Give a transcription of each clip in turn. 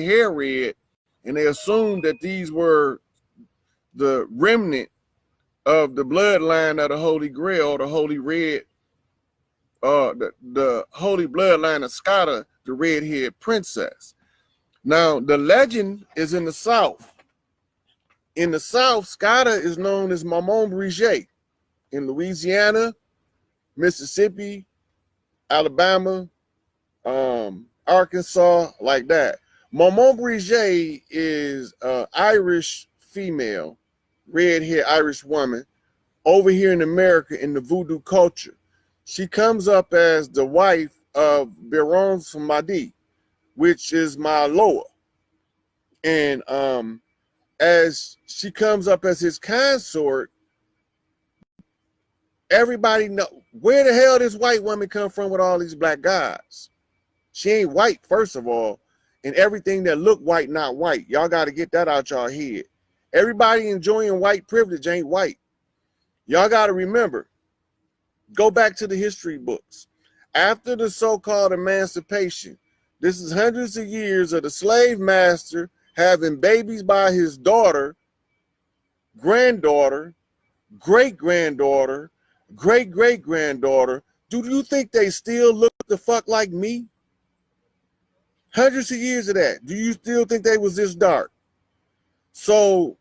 hair red, and they assumed that these were the remnant of the bloodline of the Holy Grail, or the Holy Red, the holy bloodline of Scotta, the red-haired princess. Now, the legend is in the South. In the South, Scotta is known as Maman Brigitte. In Louisiana, Mississippi, Alabama, Arkansas, like that. Maman Brigitte is an Irish female, red-haired Irish woman, over here in America in the voodoo culture. She comes up as the wife of Baron Samedi, which is my Loa. And as she comes up as his consort, everybody know where the hell this white woman come from with all these black guys. She ain't white, first of all, and everything that look white, not white. Y'all got to get that out y'all head. Everybody enjoying white privilege ain't white. Y'all got to remember, go back to the history books. After the so-called emancipation, this is hundreds of years of the slave master having babies by his daughter, granddaughter, great-granddaughter, great-great-granddaughter. Do you think they still look the fuck like me? Hundreds of years of that. Do you still think they was this dark? So,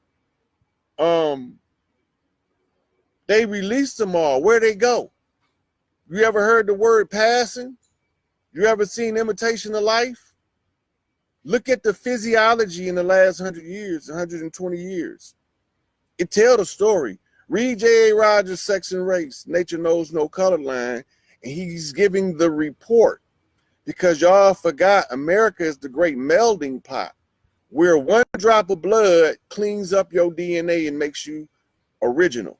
they released them all. Where'd they go? You ever heard the word passing? You ever seen Imitation of Life? Look at the physiology in the last 100 years, 120 years. It tells the story. Read J.A. Rogers' Sex and Race, Nature Knows No Color Line, and he's giving the report. Because y'all forgot America is the great melding pot, where one drop of blood cleans up your DNA and makes you original.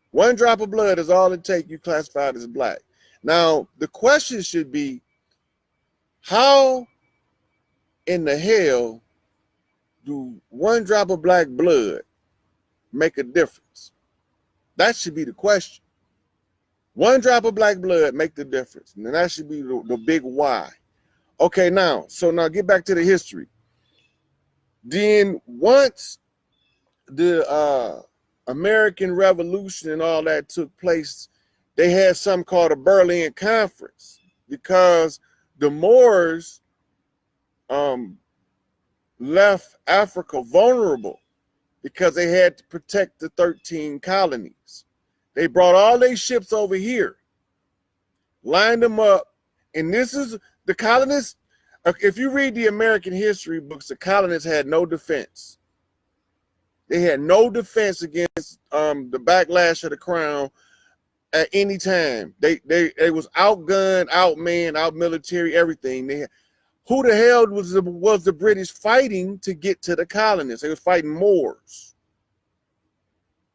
One drop of blood is all it takes, you classified as black. Now, the question should be, how in the hell do one drop of black blood make a difference? That should be the question. One drop of black blood make the difference. And that should be the big why. Okay, now get back to the history. Then once the American Revolution and all that took place, they had something called a Berlin Conference, because the Moors left Africa vulnerable because they had to protect the 13 colonies. They brought all their ships over here, lined them up, and this is the colonists. If you read the American history books, the colonists had no defense. They had no defense against the backlash of the crown at any time. They was outgunned, outmanned, outmilitary, everything. Who the hell was the British fighting to get to the colonists? They was fighting Moors.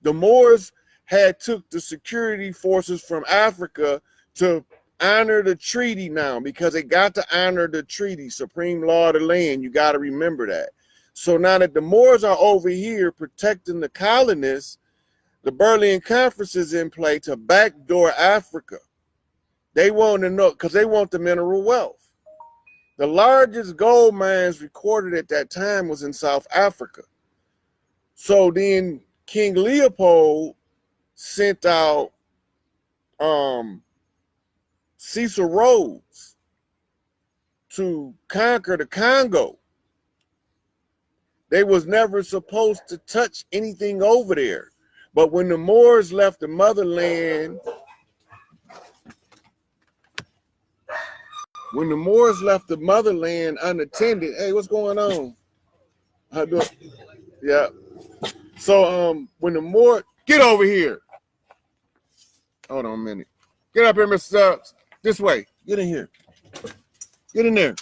The Moors had took the security forces from Africa to honor the treaty now, because they got to honor the treaty, supreme law of the land. You got to remember that. So now that the Moors are over here protecting the colonists, the Berlin Conference is in play to backdoor Africa. They want to know, because they want the mineral wealth. The largest gold mines recorded at that time was in South Africa. So then King Leopold sent out Cecil Rhodes to conquer the Congo. They was never supposed to touch anything over there. But when the Moors left the motherland, unattended, hey, what's going on? Yeah. So when the Moors, get over here. Hold on a minute. Get up here, Mr. Stubbs. This way. Get in here. Get in there.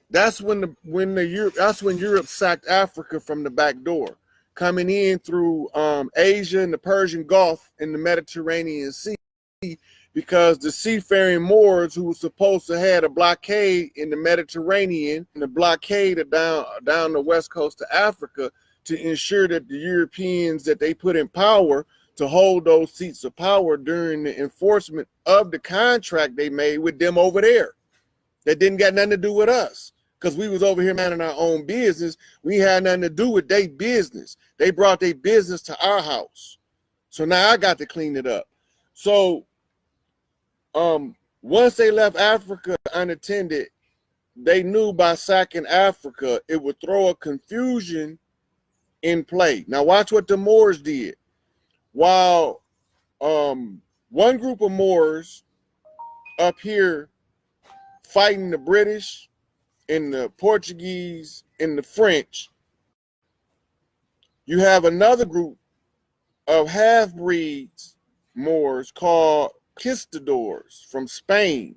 That's when Europe sacked Africa from the back door, coming in through Asia and the Persian Gulf and the Mediterranean Sea, because the seafaring Moors, who was supposed to have a blockade in the Mediterranean and the blockade down the west coast of Africa, to ensure that the Europeans that they put in power to hold those seats of power during the enforcement of the contract they made with them over there. That didn't got nothing to do with us, because we was over here minding our own business. We had nothing to do with their business. They brought their business to our house. So now I got to clean it up. So once they left Africa unattended, they knew by sacking Africa, it would throw a confusion in play. Now watch what the Moors did. While one group of Moors up here fighting the British and the Portuguese and the French, you have another group of half-breeds Moors called conquistadors from Spain,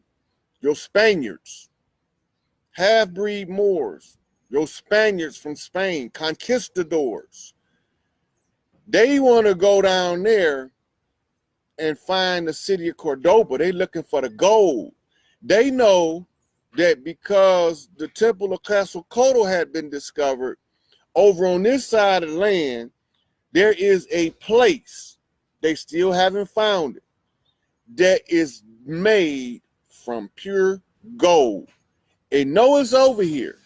your Spaniards. Half-breed Moors, your Spaniards from Spain, conquistadors. They want to go down there and find the city of Cordoba. They looking for the gold. They know that because the temple of Quetzalcoatl had been discovered over on this side of the land, there is a place, they still haven't found it, that is made from pure gold. They know it's over here.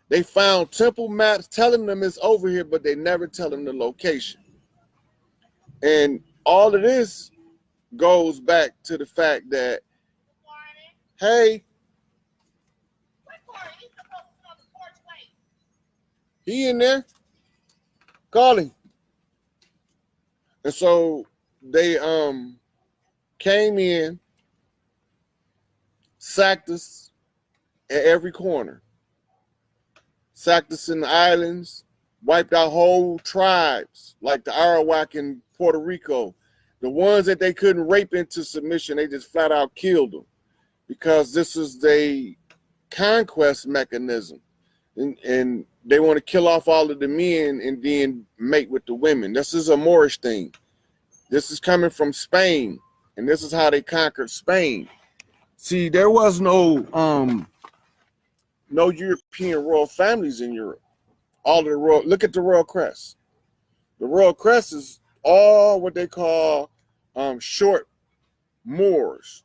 They found temple maps telling them it's over here, but they never tell them the location. And all of this goes back to the fact that, hey, he in there? Call him. And so they came in, sacked us at every corner. Sacked us in the islands, wiped out whole tribes like the Arawak in Puerto Rico. The ones that they couldn't rape into submission, they just flat out killed them, because this is the conquest mechanism. And they want to kill off all of the men and then mate with the women. This is a Moorish thing. This is coming from Spain, and this is how they conquered Spain. See, there was no European royal families in Europe. All of the royal, look at the royal crest. The royal crest is all what they call short Moors,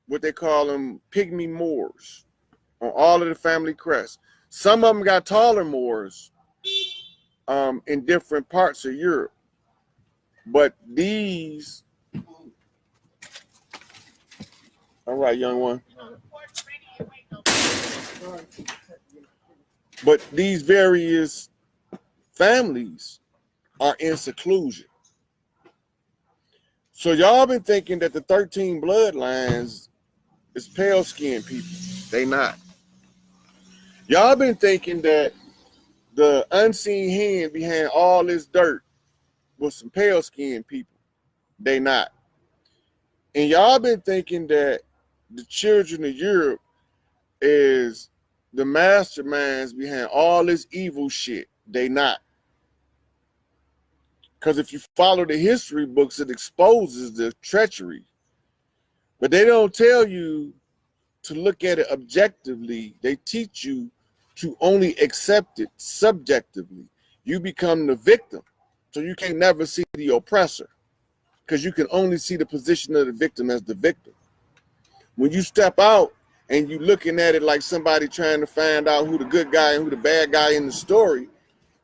what they call them pygmy Moors, on all of the family crests. Some of them got taller Moors in different parts of Europe, but these, all right, young one. But these various families are in seclusion. So y'all been thinking that the 13 bloodlines is pale-skinned people. They not. Y'all been thinking that the unseen hand behind all this dirt was some pale-skinned people. They not. And y'all been thinking that the children of Europe is the masterminds behind all this evil shit. They not. Because if you follow the history books, it exposes the treachery. But they don't tell you to look at it objectively. They teach you to only accept it subjectively. You become the victim. So you can never see the oppressor, because you can only see the position of the victim as the victim. When you step out and you looking at it like somebody trying to find out who the good guy and who the bad guy in the story,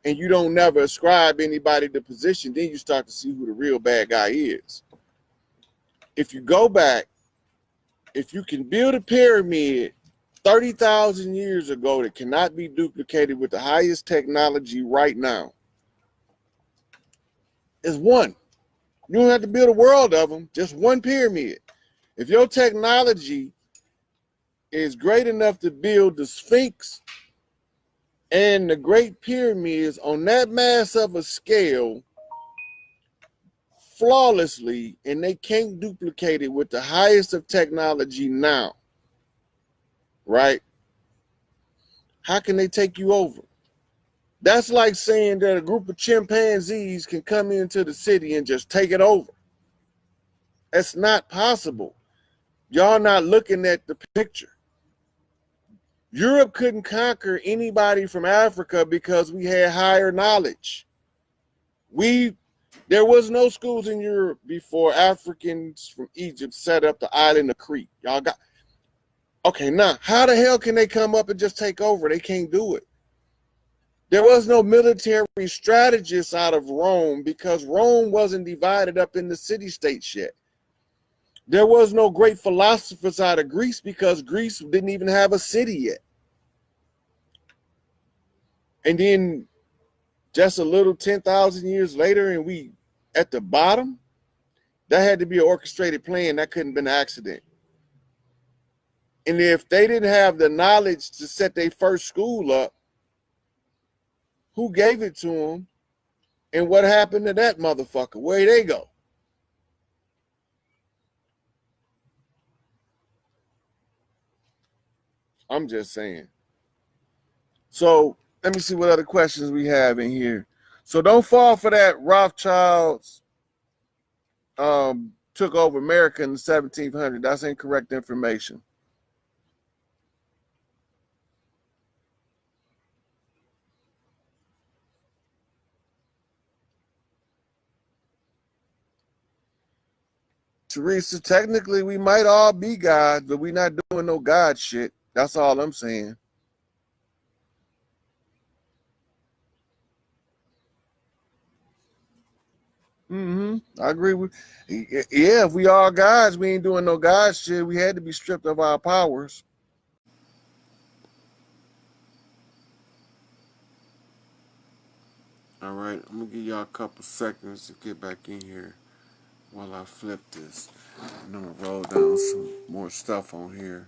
and you don't never ascribe anybody the position, then you start to see who the real bad guy is. If you go back, if you can build a pyramid 30,000 years ago that cannot be duplicated with the highest technology right now, it's one. You don't have to build a world of them, just one pyramid. If your technology is great enough to build the Sphinx and the Great Pyramids on that mass of a scale flawlessly, and they can't duplicate it with the highest of technology now, right? How can they take you over? That's like saying that a group of chimpanzees can come into the city and just take it over. That's not possible. Y'all not looking at the picture. Europe couldn't conquer anybody from Africa because we had higher knowledge. We There was no schools in Europe before Africans from Egypt set up the island of Crete. Y'all got, okay, now, how the hell can they come up and just take over? They can't do it. There was no military strategist out of Rome because Rome wasn't divided up into city-states yet. There was no great philosophers out of Greece because Greece didn't even have a city yet. And then just a little 10,000 years later and we at the bottom, that had to be an orchestrated plan. That couldn't have been an accident. And if they didn't have the knowledge to set their first school up, who gave it to them? And what happened to that motherfucker? Where'd they go? I'm just saying. So let me see what other questions we have in here. So don't fall for that Rothschilds took over America in the 1700s. That's incorrect information. Teresa, technically we might all be gods, but we're not doing no God shit. That's all I'm saying. I agree with. Yeah, if we all gods, we ain't doing no God shit. We had to be stripped of our powers. All right, I'm gonna give y'all a couple seconds to get back in here while I flip this. And I'm gonna roll down some more stuff on here.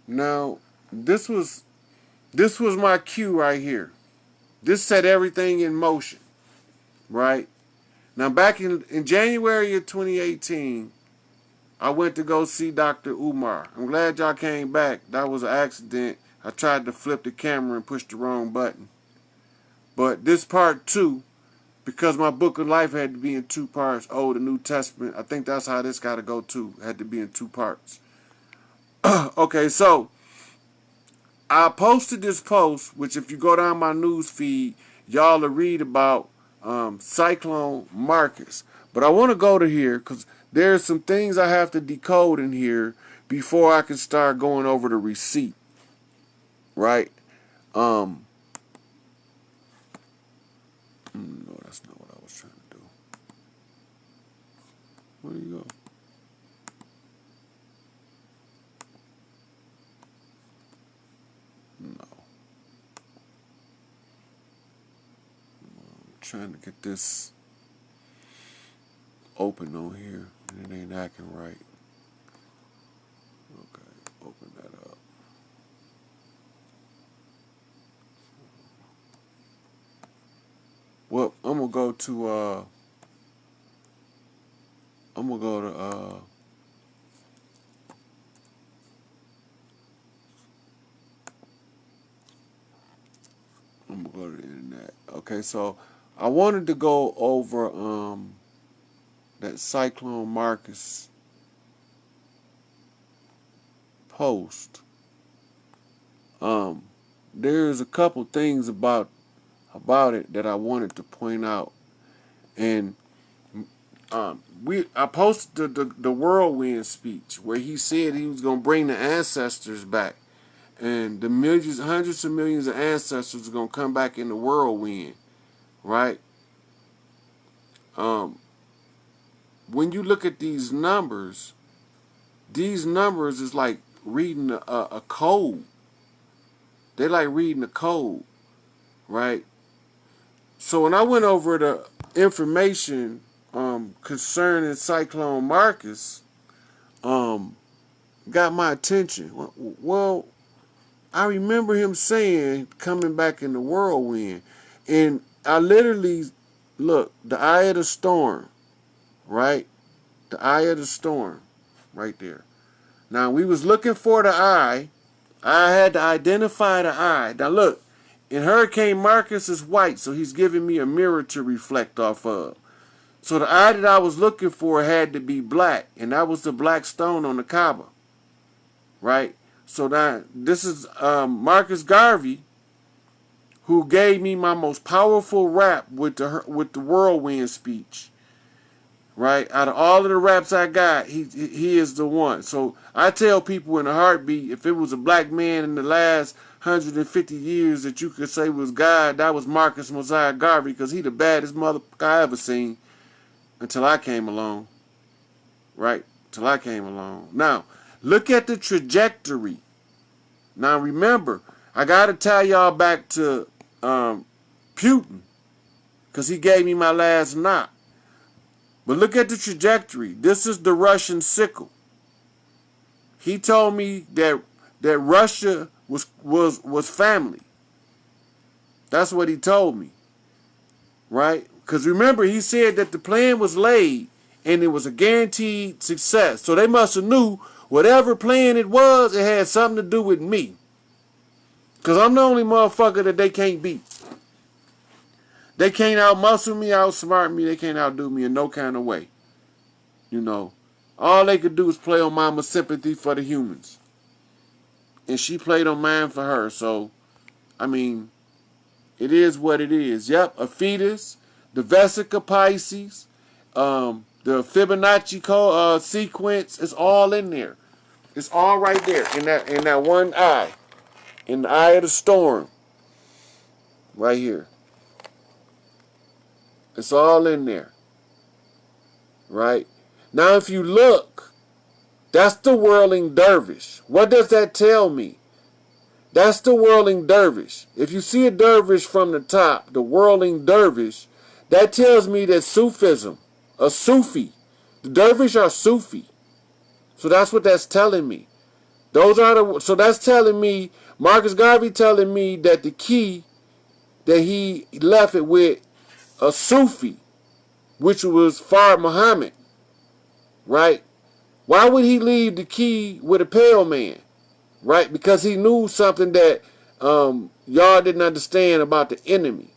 Now, this was my cue right here. This set everything in motion, right? Now, back in January of 2018, I went to go see Dr. Umar. I'm glad y'all came back. That was an accident. I tried to flip the camera and push the wrong button. But this part two, because my book of life had to be in two parts, Old and New Testament, I think that's how this got to go too. It had to be in two parts. Okay, so I posted this post, which if you go down my news feed, y'all will read about Cyclone Marcus. But I want to go to here because there's some things I have to decode in here before I can start going over the receipt. Right? No, that's not what I was trying to do. Where do you go? No. I'm trying to get this open on here and it ain't acting right. Okay, open that up. Well, I'm gonna go to I'm gonna go to I'm gonna go to the internet. Okay, so I wanted to go over that Cyclone Marcus post. There's a couple things about it that I wanted to point out, and I posted the whirlwind speech where he said he was gonna bring the ancestors back, and the millions, hundreds of millions of ancestors are gonna come back in the whirlwind, right? When you look at these numbers is like reading a code. They like reading a code, right? So when I went over the information concerning Cyclone Marcus, got my attention. Well, I remember him saying coming back in the whirlwind, and I literally look the eye of the storm, right? The eye of the storm, right there. Now we was looking for the eye. I had to identify the eye. Now look, And Hurricane Marcus is white, so he's giving me a mirror to reflect off of. So the eye that I was looking for had to be black, and that was the black stone on the Kaaba, right? So now this is Marcus Garvey, who gave me my most powerful rap with the whirlwind speech, right? Out of all of the raps I got, he is the one. So I tell people in a heartbeat, if it was a black man in the last 150 years that you could say was God, that was Marcus Mosiah Garvey, because he the baddest motherfucker I ever seen until I came along, right? Until I came along. Now, look at the trajectory. Now remember, I got to tie y'all back to Putin, because he gave me my last knock. But look at the trajectory. This is the Russian sickle. He told me that Russia was family. That's what he told me, right? Because remember, he said that the plan was laid and it was a guaranteed success. So they must have knew whatever plan it was, it had something to do with me. Because I'm the only motherfucker that they can't beat. They can't out-muscle me, outsmart me. They can't outdo me in no kind of way. You know, all they could do is play on mama's sympathy for the humans. And she played on mine for her. So, I mean, it is what it is. Yep, a fetus, the Vesica Pisces, the Fibonacci sequence, it's all in there. It's all right there in that one eye. In the eye of the storm. Right here. It's all in there. Right? Now if you look, that's the whirling dervish. What does that tell me? That's the whirling dervish. If you see a dervish from the top, the whirling dervish, that tells me that Sufism, a Sufi, the dervish are Sufi. So that's what that's telling me. So that's telling me, Marcus Garvey telling me that the key that he left it with a Sufi, which was Fard Muhammad, right? Why would he leave the key with a pale man, right? Because he knew something that y'all didn't understand about the enemy,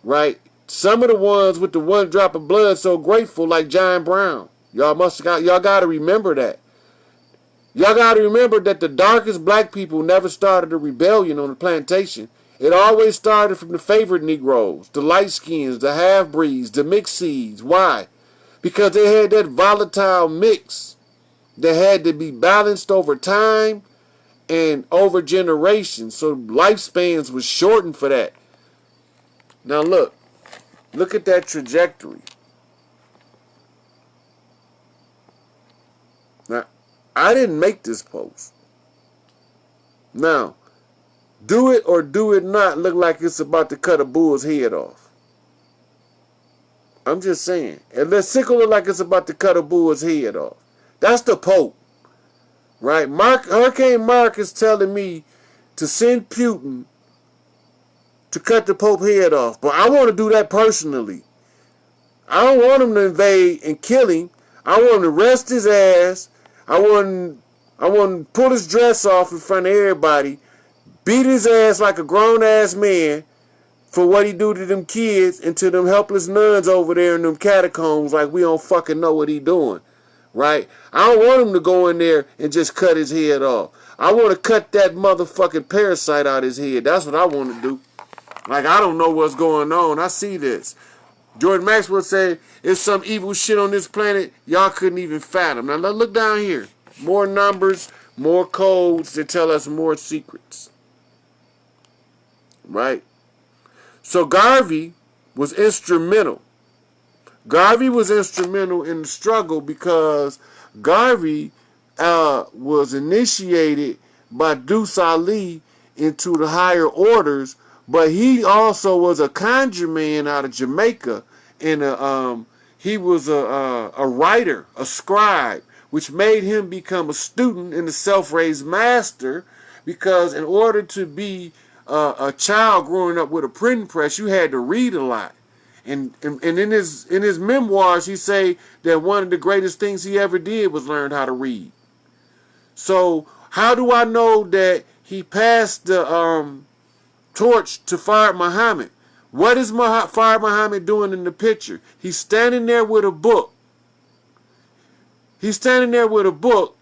right? Some of the ones with the one drop of blood so grateful, like John Brown. Y'all got to remember that. Y'all got to remember that the darkest black people never started a rebellion on the plantation. It always started from the favored Negroes, the light skins, the half-breeds, the mixed seeds. Why? Because they had that volatile mix that had to be balanced over time and over generations. So lifespans was shortened for that. Now look at that trajectory. Now, I didn't make this post. Now, do it or do it not look like it's about to cut a bull's head off. I'm just saying. Unless sickle look like it's about to cut a bull's head off. That's the Pope. Right? Hurricane Mark is telling me to send Putin to cut the Pope head off. But I want to do that personally. I don't want him to invade and kill him. I want him to rest his ass. I want to pull his dress off in front of everybody, beat his ass like a grown-ass man for what he do to them kids and to them helpless nuns over there in them catacombs like we don't fucking know what he doing, right? I don't want him to go in there and just cut his head off. I want to cut that motherfucking parasite out his head. That's what I want to do. Like, I don't know what's going on. I see this. Jordan Maxwell said, it's some evil shit on this planet y'all couldn't even fathom. Now, look down here. More numbers, more codes that tell us more secrets. Right? So Garvey was instrumental. Garvey was instrumental in the struggle because Garvey was initiated by Deuce Ali into the higher orders, but he also was a conjure man out of Jamaica, and he was a writer, a scribe, which made him become a student in the self-raised master, because in order to be a child growing up with a printing press, you had to read a lot. And in his memoirs, he say that one of the greatest things he ever did was learn how to read. So how do I know that he passed the torch to Fard Muhammad. What is Fard Muhammad doing in the picture? He's standing there with a book. He's standing there with a book,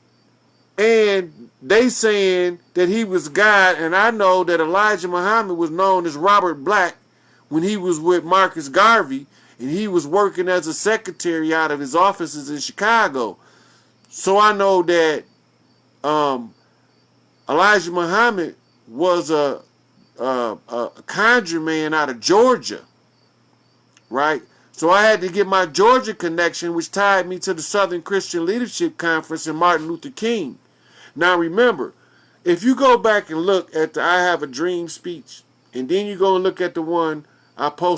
and they saying that he was God, and I know that Elijah Muhammad was known as Robert Black when he was with Marcus Garvey, and he was working as a secretary out of his offices in Chicago. So I know that Elijah Muhammad was a conjure man out of Georgia, right? So I had to get my Georgia connection, which tied me to the Southern Christian Leadership Conference and Martin Luther King. Now remember, if you go back and look at the I Have a Dream speech, and then you go and look at the one I posted